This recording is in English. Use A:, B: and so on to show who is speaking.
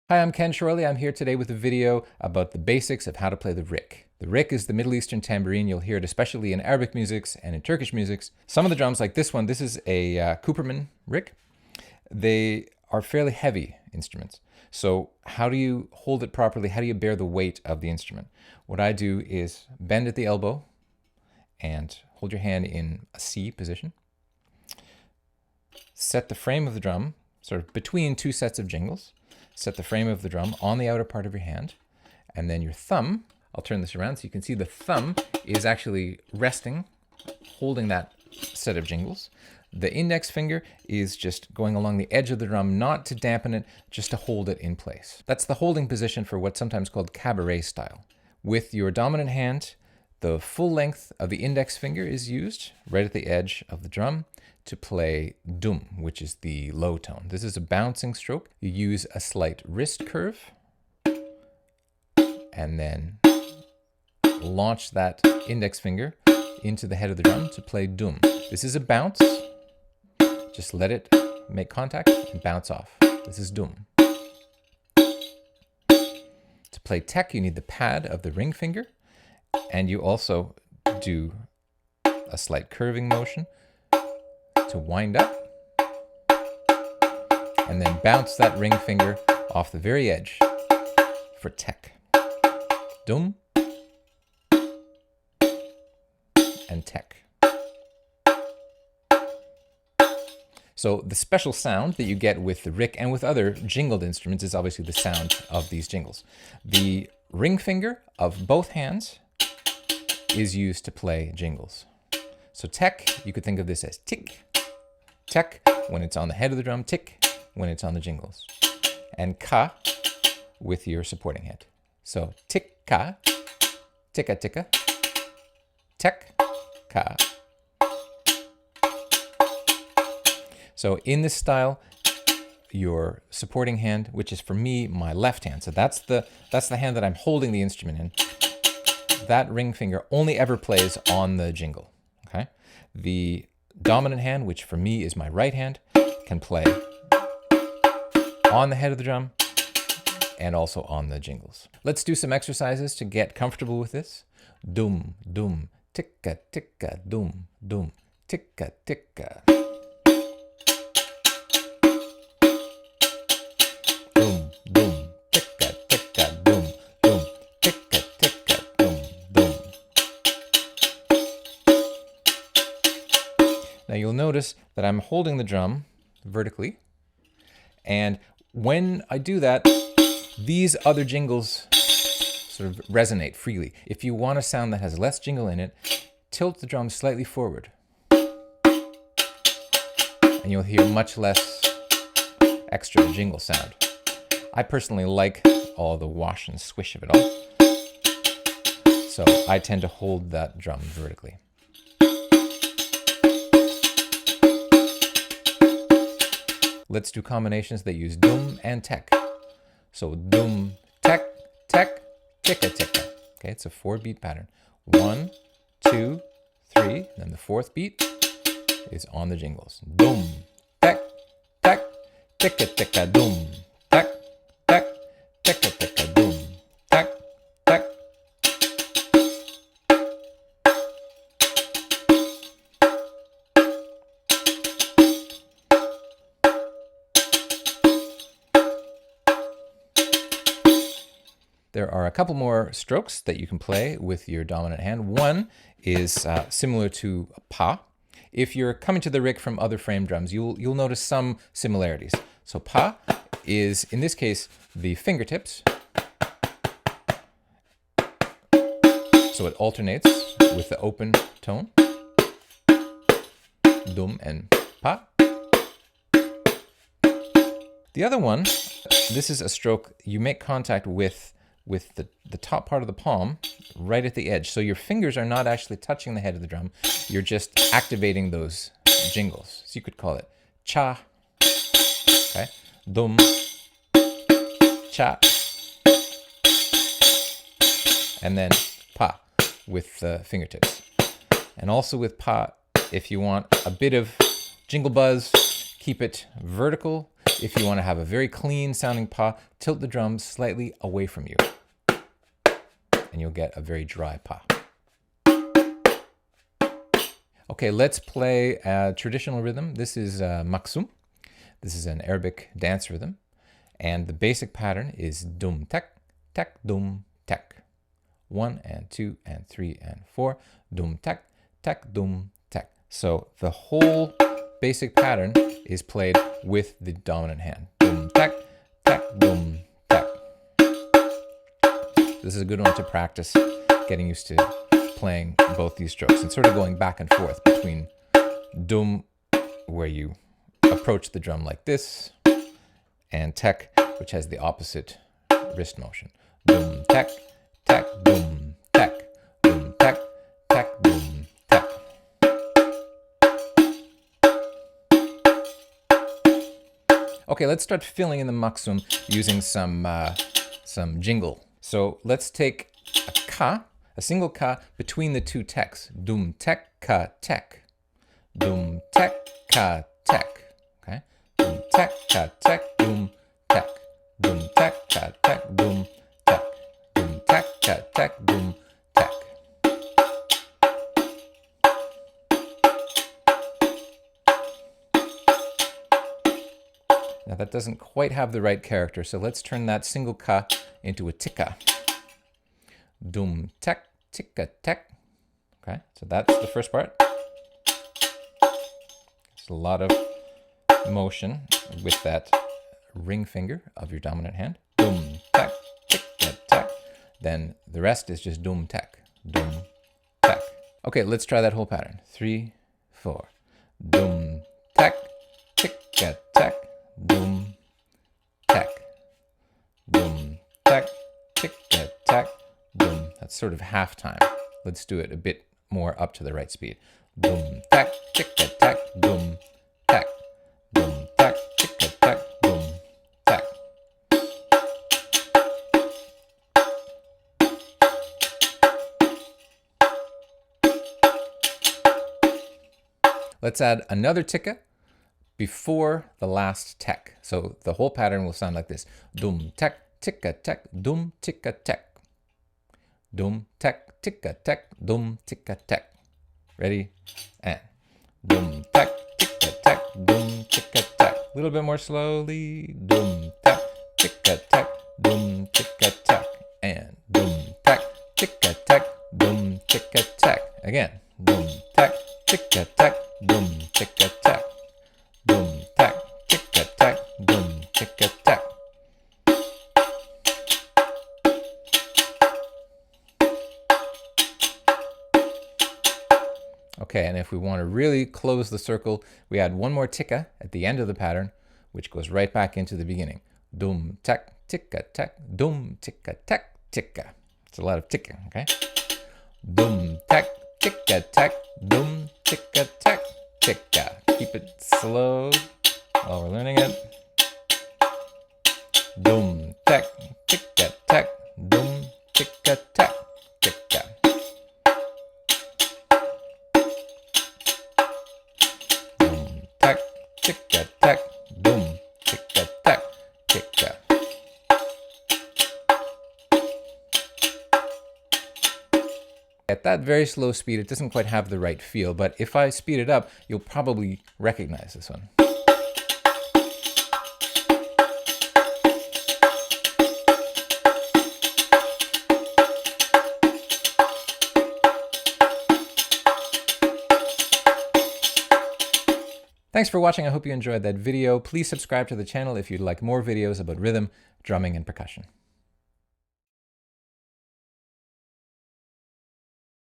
A: Hi, I'm Ken Shorley. I'm here today with a video about the basics of how to play the riqq. The riqq is the Middle Eastern tambourine. You'll hear it especially in Arabic musics and in Turkish musics. Some of the drums, like this one, this is a Cooperman riqq. They are fairly heavy instruments. So how do you hold it properly? How do you bear the weight of the instrument? What I do is bend at the elbow and hold your hand in a C position. Set the frame of the drum sort of between two sets of jingles. Set the frame of the drum on the outer part of your hand, and then your thumb, I'll turn this around so you can see the thumb is actually resting, holding that set of jingles. The index finger is just going along the edge of the drum, not to dampen it, just to hold it in place. That's the holding position for what's sometimes called cabaret style. With your dominant hand, the full length of the index finger is used right at the edge of the drum to play dum, which is the low tone. This is a bouncing stroke. You use a slight wrist curve and then launch that index finger into the head of the drum to play dum. This is a bounce. Just let it make contact and bounce off. This is dum. To play tek, you need the pad of the ring finger, and you also do a slight curving motion to wind up, and then bounce that ring finger off the very edge for tek. Dum and tek. So the special sound that you get with the riqq and with other jingled instruments is obviously the sound of these jingles. The ring finger of both hands is used to play jingles. So tek, you could think of this as tick, tek when it's on the head of the drum, tick when it's on the jingles, and ka with your supporting head. So tick ka, ticka ticka, tek ka. So in this style, your supporting hand, which is for me my left hand, so that's the hand that I'm holding the instrument in, that ring finger only ever plays on the jingle. Okay, the dominant hand, which for me is my right hand, can play on the head of the drum and also on the jingles. Let's do some exercises to get comfortable with this. Dum, dum, ticka, ticka, dum, dum, ticka, ticka. Dum, dum, ticka, ticka, dum, dum, ticka, ticka, dum, dum. Now you'll notice that I'm holding the drum vertically, and when I do that, these other jingles sort of resonate freely. If you want a sound that has less jingle in it, tilt the drum slightly forward, and you'll hear much less extra jingle sound. I personally like all the wash and swish of it all, so I tend to hold that drum vertically. Let's do combinations that use dum and tek. So dum, tek, tek, ticka, ticka. Okay, it's a 4-beat pattern. 1, 2, 3. Then the 4th beat is on the jingles. Dum, tek, tek, ticka, ticka, dum, tek, tek, ticka, ticka, dum, tek, tek. There are a couple more strokes that you can play with your dominant hand. One is similar to a pa. If you're coming to the riqq from other frame drums, you'll notice some similarities. So pa is, in this case, the fingertips. So it alternates with the open tone. Dum and pa. The other one, this is a stroke you make contact with the top part of the palm right at the edge. So your fingers are not actually touching the head of the drum. You're just activating those jingles. So you could call it cha, okay, dum, cha, and then pa with the fingertips. And also with pa, if you want a bit of jingle buzz, keep it vertical. If you want to have a very clean sounding pa, tilt the drum slightly away from you, and you'll get a very dry pa. Okay, let's play a traditional rhythm. This is maksum. This is an Arabic dance rhythm. And the basic pattern is dum tek, tek, dum, tek. 1 and 2 and 3 and 4. Dum tek, tek, dum, tek. So the whole basic pattern is played with the dominant hand. Dum tek, tek, dum, tek. This is a good one to practice, getting used to playing both these strokes and sort of going back and forth between dum, where you approach the drum like this, and tek, which has the opposite wrist motion. Dum, tek, tek, dum, tek. Dum, tek, tek, dum, tek. Okay, let's start filling in the maksum using some jingle. So let's take a ka, a single ka between the two teks. Dum, tek, ka, tek. Dum, tek, ka, tek. Okay? Dum, tek, ka, tek, dum, tek. Dum, tek, ka, tek, dum, tek. Dum, tek, ka, tek, dum, tek. Now that doesn't quite have the right character, so let's turn that single ka into a tikka. Dum, tek, tikka, tek. Okay, so that's the first part. It's a lot of motion with that ring finger of your dominant hand. Dum, tek, tikka, tek. Then the rest is just dum, tek, dum, tek. Okay, let's try that whole pattern. 3, 4. Dum, tek, tikka, tek, dum, tek. Dum, tek, tikka, tek, dum. That's sort of half time. Let's do it a bit more up to the right speed. Dum, tek, tikka, tek, dum, tek. Dum, tek, tikka, tek, dum, tek. Let's add another tikka before the last tek. So the whole pattern will sound like this. Dum, tek, tikka, tek, dum, tikka, tek. Dum, tek, tikka, tek, dum, tikka, tek. Ready? And dum, tek, tikka, tek, dum, tikka, tek. A little bit more slowly. Dum, tek, tikka, tek, dum, tikka, tek. And dum, tek, tikka, tek, dum, tikka, tek. Again. Dum, tek, tikka, tek, dum, tikka, tek. Dum, tek, tikka, tek, dum, tikka, tek. Okay, and if we want to really close the circle, we add one more tikka at the end of the pattern, which goes right back into the beginning. Dum, tek, tikka, tek, dum, tikka, tek, tikka. It's a lot of tikka, okay? Dum, tek, tikka, tek, dum, tikka, tek, tikka. Keep it slow while we're learning it. Dum, tek, tikka, tek, dum, tikka, tek, tikka. Dum, tek, tikka, tek, dum, tikka, tek, tikka. At that very slow speed, it doesn't quite have the right feel, but if I speed it up, you'll probably recognize this one. Thanks for watching. I hope you enjoyed that video. Please subscribe to the channel if you'd like more videos about rhythm, drumming, and percussion.